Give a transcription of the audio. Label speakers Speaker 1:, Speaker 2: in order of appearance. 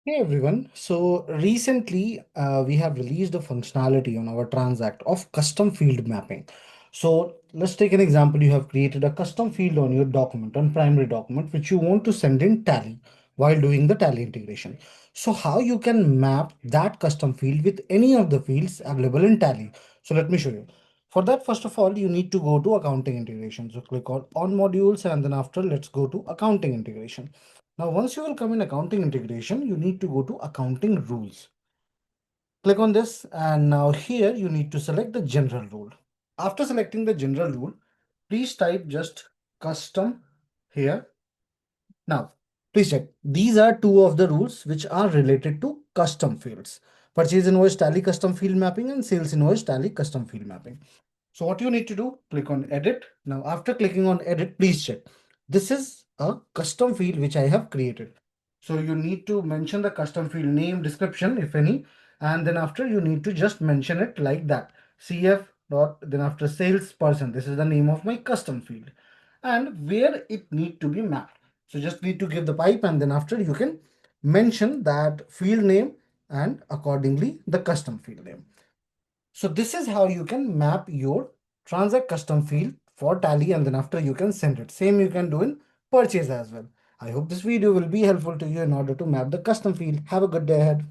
Speaker 1: Hey everyone. So recently we have released a functionality on our TranZact of custom field mapping. So let's take an example. You have created a custom field on your document, on primary document, which you want to send in Tally while doing the Tally integration. So how you can map that custom field with any of the fields available in Tally. So let me show you. For that, first of all, you need to go to accounting integration. So click on modules, and then after let's go to accounting integration. Now, once you will come in accounting integration, you need to go to accounting rules. Click on this, and now here you need to select the general rule. After selecting the general rule, please type just custom here. Now, please check. These are two of the rules which are related to custom fields. Purchase invoice tally custom field mapping and sales invoice tally custom field mapping. So what you need to do, click on edit. Now, after clicking on edit, please check. This is a custom field which I have created. So you need to mention the custom field name, description, if any, and then after you need to just mention it like that. CF dot, then after salesperson, this is the name of my custom field and where it need to be mapped. So just need to give the pipe, and then after you can mention that field name and accordingly the custom field name. So this is how you can map your transact custom field for Tally, and then after you can send it. Same you can do in purchase as well. I hope this video will be helpful to you in order to map the custom field. Have a good day ahead.